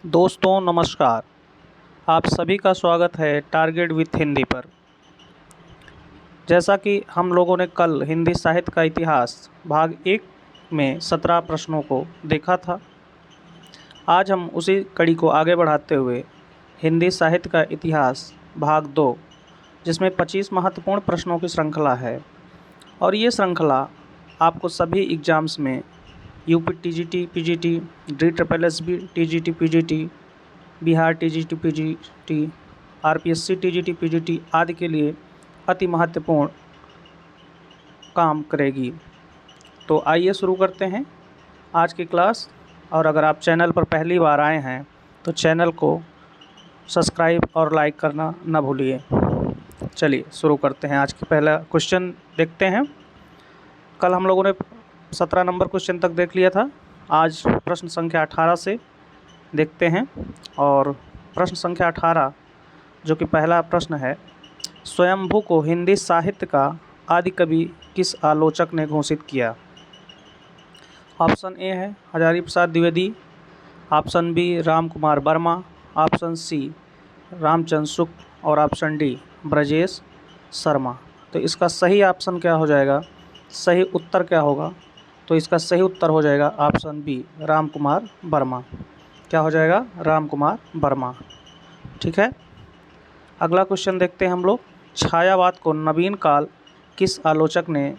दोस्तों नमस्कार। आप सभी का स्वागत है टारगेट विथ हिंदी पर। जैसा कि हम लोगों ने कल हिंदी साहित्य का इतिहास भाग 1 में 17 प्रश्नों को देखा था, आज हम उसी कड़ी को आगे बढ़ाते हुए हिंदी साहित्य का इतिहास भाग 2, जिसमें 25 महत्वपूर्ण प्रश्नों की श्रृंखला है। और ये श्रृंखला आपको सभी एग्ज़ाम्स में UP TGT PGT, DSSB TGT PGT, Bihar TGT PGT, RPSC TGT PGT आदि के लिए अति महत्वपूर्ण काम करेगी। तो आइए शुरू करते हैं आज की क्लास। और अगर आप चैनल पर पहली बार आए हैं तो चैनल को सब्सक्राइब और लाइक करना न भूलिए। चलिए शुरू करते हैं। आज की पहला क्वेश्चन देखते हैं। कल हम लोगों ने 17 नंबर क्वेश्चन तक देख लिया था। आज प्रश्न संख्या 18 से देखते हैं। और प्रश्न संख्या 18 जो कि पहला प्रश्न है, स्वयंभू को हिंदी साहित्य का आदि कवि किस आलोचक ने घोषित किया? ऑप्शन ए है Hazari Prasad Dwivedi, option B Ram Kumar Verma, option C Ramchandra Shukla और ऑप्शन डी ब्रजेश शर्मा। तो इसका सही ऑप्शन क्या हो जाएगा, सही उत्तर क्या होगा? तो इसका सही उत्तर हो जाएगा ऑप्शन बी राम कुमार वर्मा। क्या हो जाएगा? राम कुमार वर्मा। ठीक है। अगला क्वेश्चन देखते हैं हम लोग। छायावाद को नवीन काल किस आलोचक ने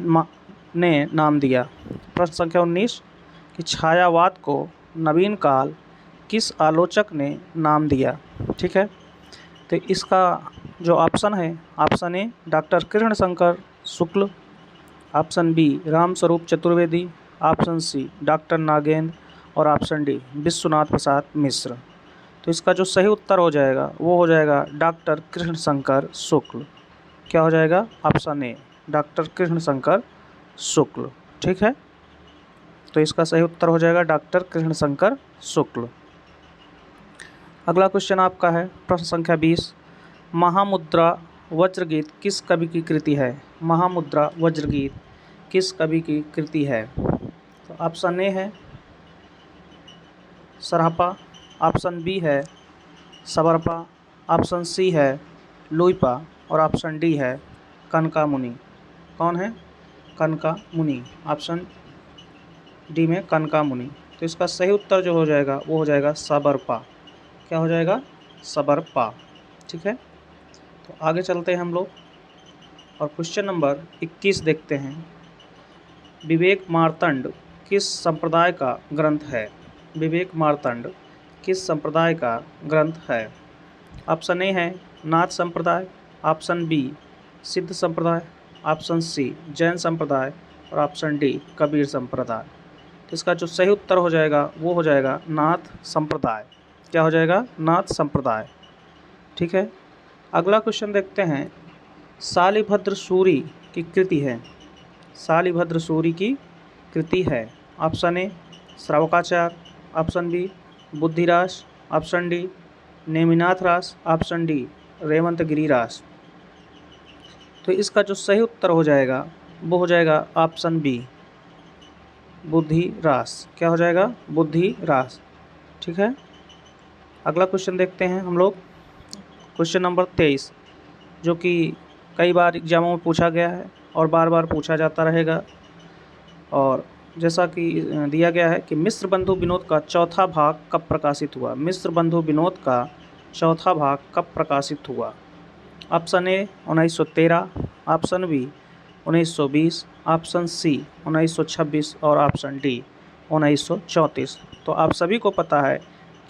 नाम दिया? प्रश्न संख्या 19 कि छायावाद को नवीन काल किस आलोचक ने नाम दिया? ठीक है। तो इसका जो ऑप्शन है, option A doctor Krishna Shankar Shukla, option B Ramswaroop Chaturvedi, option C doctor Nagendra और ऑप्शन डी विश्वनाथ प्रसाद मिश्र। तो इसका जो सही उत्तर हो जाएगा वो हो जाएगा डॉक्टर कृष्ण शंकर शुक्ल। क्या हो जाएगा? Option A doctor Krishna Shankar Shukla. ठीक है। तो इसका सही उत्तर हो जाएगा डॉक्टर कृष्ण शंकर शुक्ल। अगला क्वेश्चन आपका है प्रश्न संख्या 20, महामुद्रा वज्रगीत किस कवि की कृति है? महामुद्रा वज्रगीत किस कवि की कृति है? तो ऑप्शन ए है सरापा, ऑप्शन बी है सबरपा, ऑप्शन सी है लुइपा और ऑप्शन डी है कनका मुनि। कौन है? कनका मुनि। ऑप्शन डी में कनका मुनि। तो इसका सही उत्तर जो हो जाएगा वो हो जाएगा सबरपा। क्या हो जाएगा? सबरपा। ठीक है। तो आगे चलते हैं हम लोग और क्वेश्चन नंबर 21 देखते हैं। विवेक मार्तंड किस संप्रदाय का ग्रंथ है? विवेक मार्तंड किस संप्रदाय का ग्रंथ है? ऑप्शन ए है नाथ संप्रदाय, ऑप्शन बी सिद्ध संप्रदाय, ऑप्शन सी जैन संप्रदाय और ऑप्शन डी कबीर संप्रदाय। तो इसका जो सही उत्तर हो जाएगा वो हो जाएगा नाथ संप्रदाय। क्या हो जाएगा? नाथ संप्रदाय। ठीक है। अगला क्वेश्चन देखते हैं। शालिभद्र सूरी की कृति है। शालिभद्र सूरी की कृति है। Option A Shravakacharya, option B Buddhiras, option D Neminath Ras, option D Revanth गिरिरास। तो इसका जो सही उत्तर हो जाएगा वो हो जाएगा ऑप्शन बी बुद्धिरास। क्या हो जाएगा? बुद्धिरास। ठीक है। अगला क्वेश्चन देखते हैं हम लोग। क्वेश्चन नंबर 23 जो कि कई बार एग्जामों में पूछा गया है और बार बार पूछा जाता रहेगा। और जैसा कि दिया गया है कि मिस्र बंधु विनोद का चौथा भाग कब प्रकाशित हुआ? मिस्र बंधु विनोद का चौथा भाग कब प्रकाशित हुआ? Option A 1913, option B 1920, option C 1926 और ऑप्शन डी 1934। तो आप सभी को पता है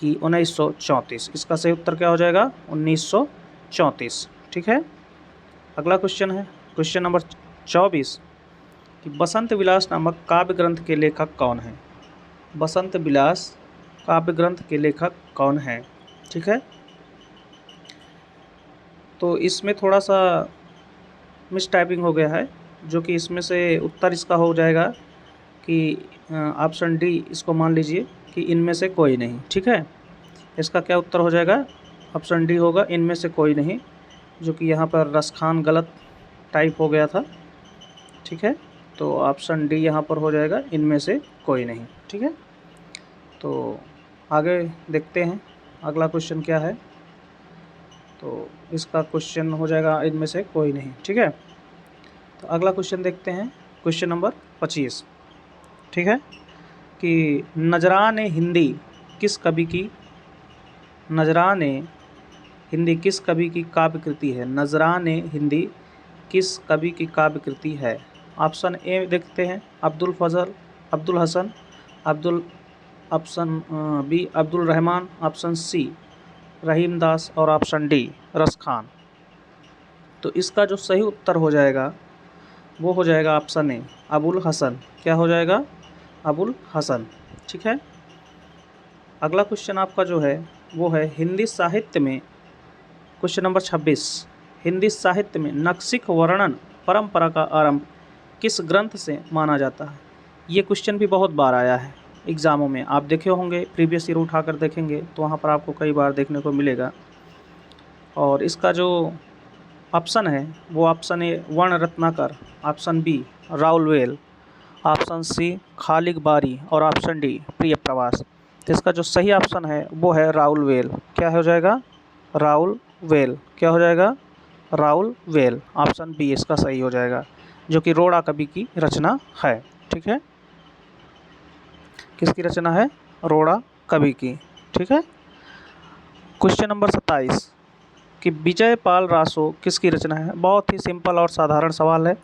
कि 1934। इसका सही उत्तर क्या हो जाएगा? 1934। ठीक है। अगला क्वेश्चन है क्वेश्चन नंबर 24 कि बसंत विलास नामक काव्य ग्रंथ के लेखक कौन है? बसंत विलास काव्य ग्रंथ के लेखक कौन है? ठीक है। तो इसमें थोड़ा सा मिस टाइपिंग हो गया है, जो कि इसमें से उत्तर इसका हो जाएगा कि ऑप्शन डी इसको मान लीजिए कि इनमें से कोई नहीं। ठीक है। इसका क्या उत्तर हो जाएगा? ऑप्शन डी होगा इनमें से कोई नहीं, जो कि यहाँ पर रसखान गलत टाइप हो गया था। ठीक है। तो ऑप्शन डी यहाँ पर हो जाएगा इनमें से कोई नहीं। ठीक है। तो आगे देखते हैं अगला क्वेश्चन क्या है। तो इसका क्वेश्चन हो जाएगा इनमें से कोई नहीं, ठीक है। तो अगला क्वेश्चन देखते हैं, क्वेश्चन नंबर 25, ठीक है, कि नजराने हिंदी किस कवि की नजराने हिंदी किस कवि की काव्य कृति है। नजराने हिंदी किस कवि की काव्य कृति है। ऑप्शन ए देखते हैं, Abdul Fazal, Abdul Hasan, option B Abdul Rahman, option C Rahim Das और ऑप्शन डी रस खान। तो इसका जो सही उत्तर हो जाएगा वो हो जाएगा ऑप्शन ए अबुल हसन। क्या हो जाएगा? अबुल हसन, ठीक है। अगला क्वेश्चन आपका जो है वो है हिंदी साहित्य में, क्वेश्चन नंबर 26, हिंदी साहित्य में नक्सिक वर्णन परंपरा का आरंभ किस ग्रंथ से माना जाता है। ये क्वेश्चन भी बहुत बार आया है एग्ज़ामों में, आप देखे होंगे, प्रीवियस ईयर उठाकर देखेंगे तो वहाँ पर आपको कई बार देखने को मिलेगा। और इसका जो ऑप्शन है वो option A Varna Ratnakar, option B Raul Vel, option C Khaliq Bari और ऑप्शन डी प्रिय प्रवास। तो इसका जो सही ऑप्शन है वो है राउल वेल। क्या हो जाएगा? राउल वेल। क्या हो जाएगा? राउल वेल। ऑप्शन बी इसका सही हो जाएगा, जो कि रोड़ा कवि की रचना है, ठीक है। किसकी रचना है? रोड़ा कवि की, ठीक है। क्वेश्चन नंबर 27 कि विजय पाल रासो किसकी रचना है। बहुत ही सिंपल और साधारण सवाल है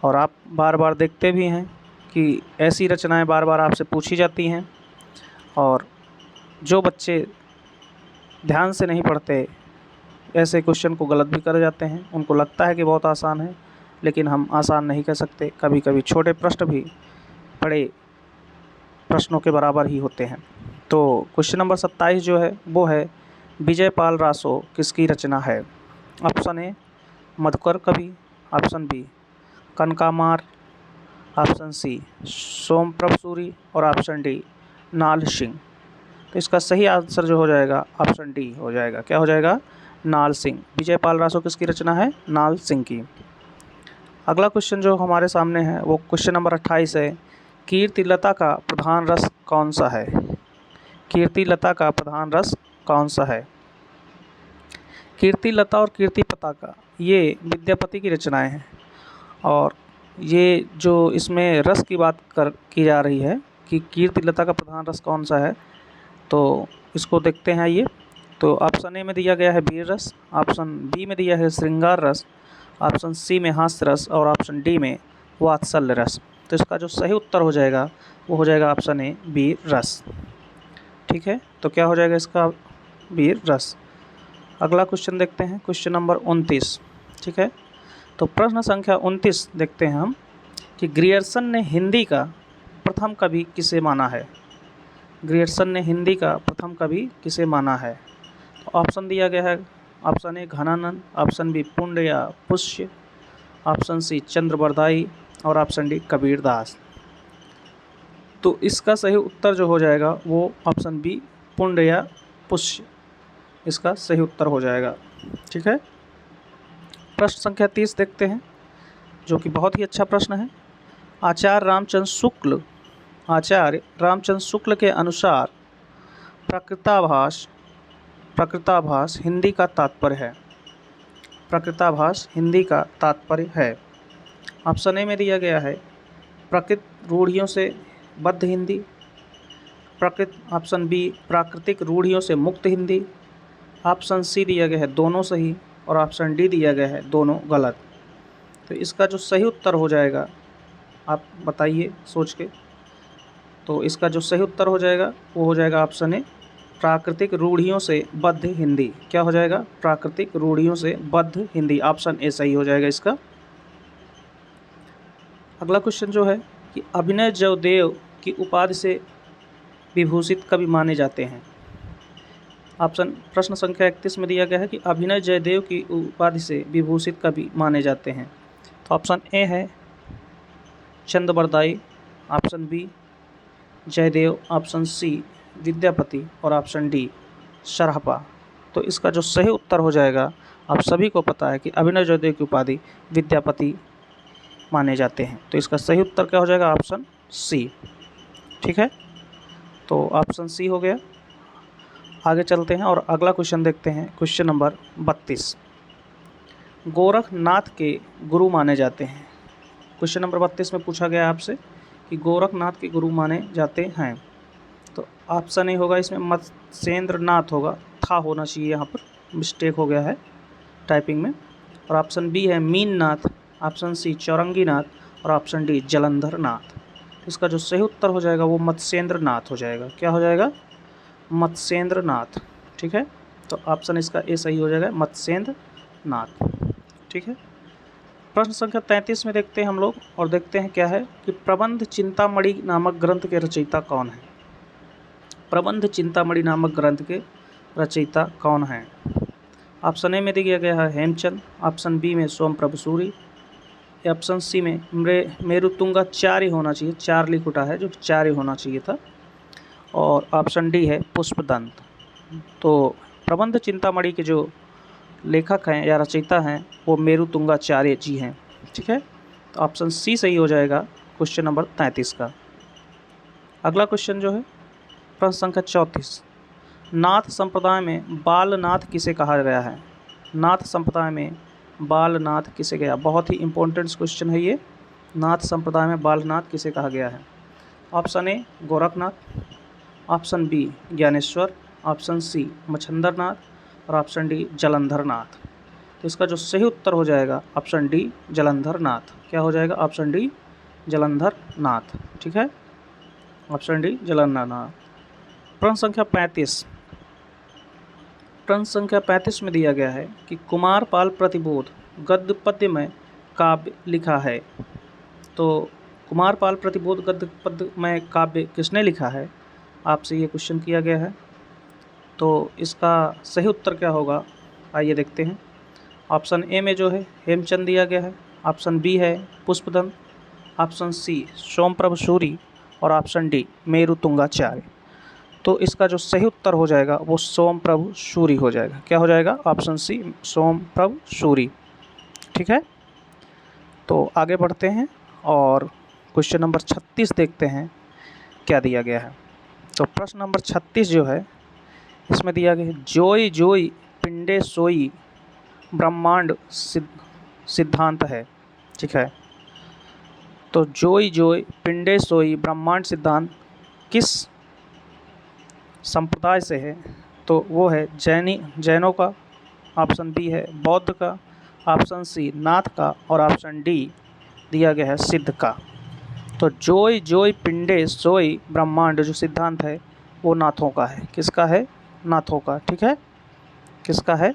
और आप बार बार देखते भी हैं कि ऐसी रचनाएं बार बार आपसे पूछी जाती हैं, और जो बच्चे ध्यान से नहीं पढ़ते ऐसे क्वेश्चन को गलत भी कर जाते हैं। उनको लगता है कि बहुत आसान है, लेकिन हम आसान नहीं कह सकते। कभी कभी छोटे प्रश्न भी बड़े प्रश्नों के बराबर ही होते हैं। तो क्वेश्चन नंबर 27 जो है वो है विजय पाल रासो किसकी रचना है। Option A Madhukar Kavi, option B Kanakamar, option C Somprabh Suri और ऑप्शन डी नाल सिंह। तो इसका सही आंसर जो हो जाएगा ऑप्शन डी हो जाएगा। क्या हो जाएगा? नाल सिंह। विजय पाल रासो किसकी रचना है? नाल सिंह की। अगला क्वेश्चन जो हमारे सामने है वो क्वेश्चन नंबर 28 है, कीर्तिलता का प्रधान रस कौन सा है। कीर्तिलता का प्रधान रस कौन सा है। कीर्तिलता और कीर्ति पताका ये विद्यापति की रचनाएं हैं, और ये जो इसमें रस की बात की जा रही है कि कीर्तिलता का प्रधान रस कौन सा है, तो इसको देखते हैं। ये तो ऑप्शन ए में दिया गया है वीर रस, ऑप्शन बी में दिया है श्रृंगार रस, ऑप्शन सी में हास्य रस और ऑप्शन डी में वात्सल्य रस। तो इसका जो सही उत्तर हो जाएगा वो हो जाएगा ऑप्शन ए वीर रस, ठीक है। तो क्या हो जाएगा इसका? वीर रस। अगला क्वेश्चन देखते हैं, क्वेश्चन नंबर 29, ठीक है। तो प्रश्न संख्या 29 देखते हैं हम कि ग्रियर्सन ने हिंदी का प्रथम कवि किसे माना है। ग्रियर्सन ने हिंदी का प्रथम कवि किसे माना है। तो ऑप्शन दिया गया है, option A Ghananand, option B Pund या पुष्य, ऑप्शन सी चंद्रबरदाई और ऑप्शन डी कबीरदास। तो इसका सही उत्तर जो हो जाएगा वो ऑप्शन बी पुंड या पुष्य इसका सही उत्तर हो जाएगा, ठीक है। प्रश्न संख्या 30 देखते हैं, जो कि बहुत ही अच्छा प्रश्न है। आचार्य रामचंद्र शुक्ल के अनुसार प्रकृताभास हिंदी का तात्पर्य है। प्रकृताभास हिंदी का तात्पर्य है। ऑप्शन ए में दिया गया है प्रकृत रूढ़ियों से बद्ध हिंदी, ऑप्शन बी प्राकृतिक रूढ़ियों से मुक्त हिंदी, ऑप्शन सी दिया गया है दोनों सही और ऑप्शन डी दिया गया है दोनों गलत। तो इसका जो सही उत्तर हो जाएगा आप बताइए सोच के। तो इसका जो सही उत्तर हो जाएगा वो हो जाएगा ऑप्शन ए प्राकृतिक रूढ़ियों से बद्ध हिंदी। क्या हो जाएगा? प्राकृतिक रूढ़ियों से बद्ध हिंदी। ऑप्शन ए सही हो जाएगा इसका। अगला क्वेश्चन जो है कि अभिनय जयदेव की उपाधि से विभूषित कवि माने जाते हैं। प्रश्न संख्या 31 में दिया गया है कि अभिनय जयदेव की उपाधि से विभूषित कवि माने जाते हैं। तो ऑप्शन ए है Chandbardai, option B Jaydev, option C Vidyapati और ऑप्शन डी सरहपा। तो इसका जो सही उत्तर हो जाएगा, आप सभी को पता है कि अभिनय जयदेव की उपाधि विद्यापति माने जाते हैं। तो इसका सही उत्तर क्या हो जाएगा? ऑप्शन सी, ठीक है। तो ऑप्शन सी हो गया। आगे चलते हैं और अगला क्वेश्चन देखते हैं। क्वेश्चन नंबर 32, गोरखनाथ के गुरु माने जाते हैं। क्वेश्चन नंबर 32 में पूछा गया आपसे कि गोरखनाथ के गुरु माने जाते हैं। तो ऑप्शन ए होगा इसमें मत्स्येंद्र नाथ होगा, था होना चाहिए, यहाँ पर मिस्टेक हो गया है टाइपिंग में। और ऑप्शन बी है मीन नाथ, ऑप्शन सी चौरंगी नाथ और ऑप्शन डी जलंधर नाथ। इसका जो सही उत्तर हो जाएगा वो मत्स्येंद्र नाथ हो जाएगा। क्या हो जाएगा? मत्स्येंद्र नाथ। ठीक है, तो ऑप्शन इसका ए सही हो जाएगा, मत्स्येंद्र नाथ। ठीक है, प्रश्न संख्या 33 में देखते हैं हम लोग और देखते हैं क्या है कि प्रबंध चिंतामणि नामक ग्रंथ के रचयिता कौन है। प्रबंध चिंतामणि नामक ग्रंथ के रचयिता कौन है? ऑप्शन ए में दिया गया है हेमचंद, ऑप्शन बी में सोमप्रभ सूरी, ऑप्शन सी में मेरुतुंगाचार्य होना चाहिए, चार लिख उठा है जो चार्य होना चाहिए था, और ऑप्शन डी है पुष्पदंत। तो प्रबंध चिंतामणि के जो लेखक हैं या रचयिता हैं वो मेरुतुंगाचार्य जी हैं। ठीक है, तो ऑप्शन सी सही हो जाएगा क्वेश्चन नंबर 33 का। अगला क्वेश्चन जो है प्रश्न संख्या 34, नाथ संप्रदाय में बालनाथ किसे कहा गया है? नाथ संप्रदाय में बालनाथ किसे गया? बहुत ही इंपॉर्टेंट क्वेश्चन है ये। नाथ संप्रदाय में बालनाथ किसे कहा गया है? Option A Gorakhnath, option B Gyaneshwar, option C Machhandar Nath और ऑप्शन डी जलंधर नाथ। तो इसका जो सही उत्तर हो जाएगा ऑप्शन डी जलंधर नाथ। क्या हो जाएगा? ऑप्शन डी जलंधर नाथ। ठीक है, ऑप्शन डी जलंधर नाथ। प्रश्न संख्या 35, प्रश्न संख्या 35 में दिया गया है कि कुमारपाल प्रतिबोध गद्य पद्य में काव्य लिखा है। तो कुमारपाल प्रतिबोध गद्य पद्य में काव्य किसने लिखा है? आपसे ये क्वेश्चन किया गया है। तो इसका सही उत्तर क्या होगा आइए देखते हैं। ऑप्शन ए में जो है हेमचंद दिया गया है, ऑप्शन बी है पुष्पदंत, ऑप्शन सी सोमप्रभ सूरी और ऑप्शन डी मेरुतुंगाचार्य। तो इसका जो सही उत्तर हो जाएगा वो सोमप्रभ सूरी हो जाएगा। क्या हो जाएगा? Option C Somprabh Suri. ठीक है, तो आगे बढ़ते हैं और क्वेश्चन नंबर 36 देखते हैं क्या दिया गया है। तो प्रश्न नंबर 36 जो है इसमें दिया गया है जोई जोई पिंडे सोई ब्रह्मांड सिद्धांत है। ठीक है, तो जोई जोई पिंडे सोई ब्रह्मांड सिद्धांत किस संप्रदाय से है? तो वो है जैनों का, ऑप्शन बी है बौद्ध का, ऑप्शन सी नाथ का और ऑप्शन डी दिया गया है सिद्ध का। तो जोई जोई पिंडे सोई ब्रह्मांड जो सिद्धांत है वो नाथों का है। किसका है? नाथों का। ठीक है, किसका है?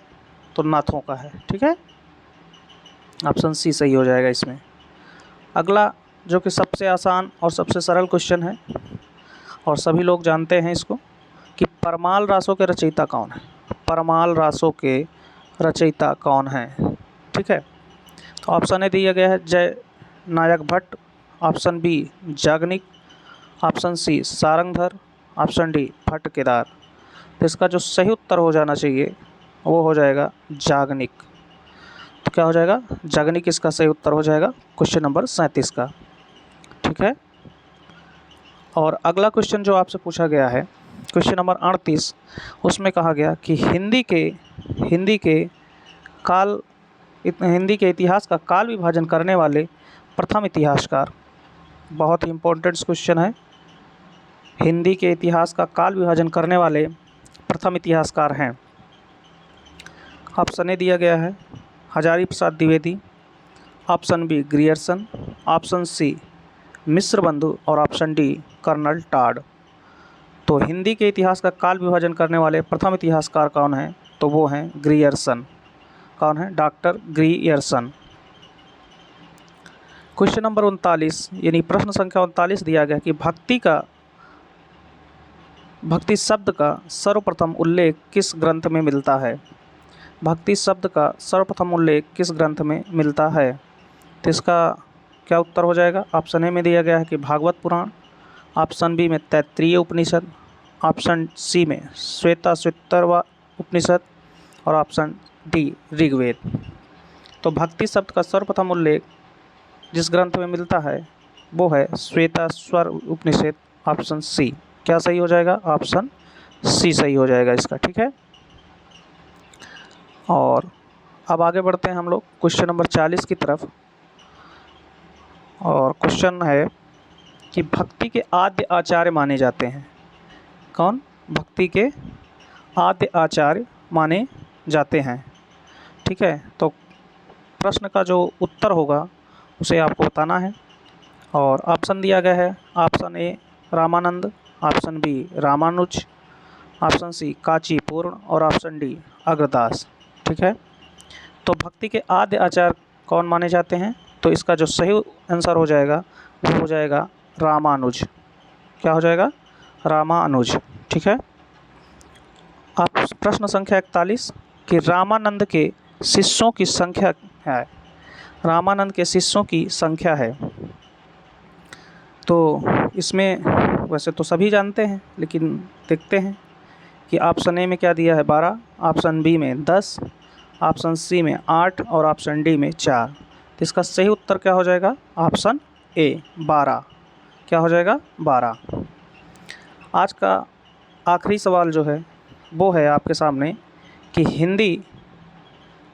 तो नाथों का है। ठीक है, ऑप्शन सी सही हो जाएगा इसमें। अगला जो कि सबसे आसान और सबसे सरल क्वेश्चन है और सभी लोग जानते हैं इसको कि परमाल रासों के रचयिता कौन है? परमाल रासों के रचयिता कौन है? ठीक है, तो ऑप्शन ए दिया गया है Jay Nayak Bhatt, option B Jagnik, option C Sarangdhar, option D Bhatt Kedar. तो इसका जो सही उत्तर हो जाना चाहिए वो हो जाएगा जागनिक। तो क्या हो जाएगा? जागनिक इसका सही उत्तर हो जाएगा क्वेश्चन नंबर 37 का। ठीक है, और अगला क्वेश्चन जो आपसे पूछा गया है क्वेश्चन नंबर 38, उसमें कहा गया कि हिंदी के इतिहास का काल विभाजन करने वाले प्रथम इतिहासकार। बहुत ही इम्पोर्टेंट क्वेश्चन है। हिंदी के इतिहास का काल विभाजन करने वाले प्रथम इतिहासकार हैं। ऑप्शन ए दिया गया है Hazari Prasad Dwivedi, option B Grierson, option C Mishra Bandhu और ऑप्शन डी कर्नल टाड। तो हिंदी के इतिहास का काल विभाजन करने वाले प्रथम इतिहासकार कौन हैं? तो वो हैं ग्रियर्सन। कौन है? Doctor Grierson. क्वेश्चन नंबर 39 यानी प्रश्न संख्या 39 दिया गया कि भक्ति शब्द का सर्वप्रथम उल्लेख किस ग्रंथ में मिलता है? भक्ति शब्द का सर्वप्रथम उल्लेख किस ग्रंथ में मिलता है? तो इसका क्या उत्तर हो जाएगा? ऑप्शन ए में दिया गया है कि भागवत पुराण, ऑप्शन बी में तैत्तिरीय उपनिषद, ऑप्शन सी में श्वेताश्वतर उपनिषद और ऑप्शन डी ऋग्वेद। तो भक्ति शब्द का सर्वप्रथम उल्लेख जिस ग्रंथ में मिलता है वो है श्वेताश्वर उपनिषद, ऑप्शन सी। क्या सही हो जाएगा? ऑप्शन सी सही हो जाएगा इसका। ठीक है, और अब आगे बढ़ते हैं हम लोग क्वेश्चन नंबर 40 की तरफ। और क्वेश्चन है कि भक्ति के आद्य आचार्य माने जाते हैं कौन? भक्ति के आद्य आचार्य माने जाते हैं। ठीक है, तो प्रश्न का जो उत्तर होगा उसे आपको बताना है। और ऑप्शन दिया गया है, option A Ramanand, option B Ramanuj, option C Kachi Purna और ऑप्शन डी अग्रदास। ठीक है, तो भक्ति के आद्य आचार्य कौन माने जाते हैं? तो इसका जो सही आंसर हो जाएगा वो हो जाएगा रामानुज। क्या हो जाएगा? रामानुज। ठीक है, आप प्रश्न संख्या 41 कि रामानंद के शिष्यों की संख्या है, रामानंद के शिष्यों की संख्या है। तो इसमें वैसे तो सभी जानते हैं, लेकिन देखते हैं कि ऑप्शन ए में क्या दिया है 12, ऑप्शन बी में 10, ऑप्शन सी में 8 और ऑप्शन डी में 4। तो इसका सही उत्तर क्या हो जाएगा? ऑप्शन ए 12। क्या हो जाएगा? 12। आज का आखिरी सवाल जो है वो है आपके सामने कि हिंदी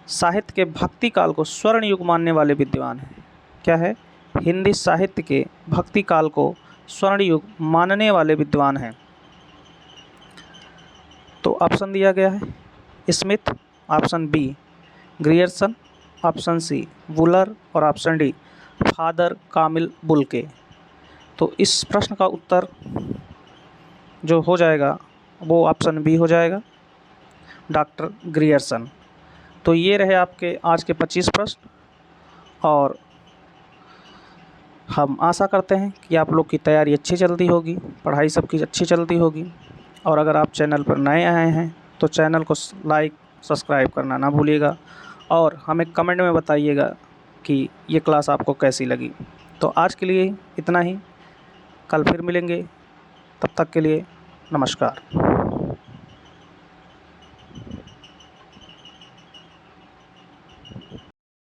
साहित्य के भक्ति काल को स्वर्ण युग मानने वाले विद्वान हैं। क्या है? हिंदी साहित्य के भक्ति काल को स्वर्ण युग मानने वाले विद्वान हैं। तो ऑप्शन दिया गया है Smith, option B Grierson, option C Wooler और option D Father Camille Bulcke. तो इस प्रश्न का उत्तर जो हो जाएगा वो ऑप्शन बी हो जाएगा, डॉक्टर ग्रियर्सन। तो ये रहे आपके आज के 25 प्रश्न, और हम आशा करते हैं कि आप लोग की तैयारी अच्छी चलती होगी, पढ़ाई सबकी अच्छी चलती होगी। और अगर आप चैनल पर नए आए हैं तो चैनल को लाइक सब्सक्राइब करना ना भूलिएगा, और हमें कमेंट में बताइएगा कि ये क्लास आपको कैसी लगी। तो आज के लिए इतना ही, कल फिर मिलेंगे, तब तक के लिए नमस्कार।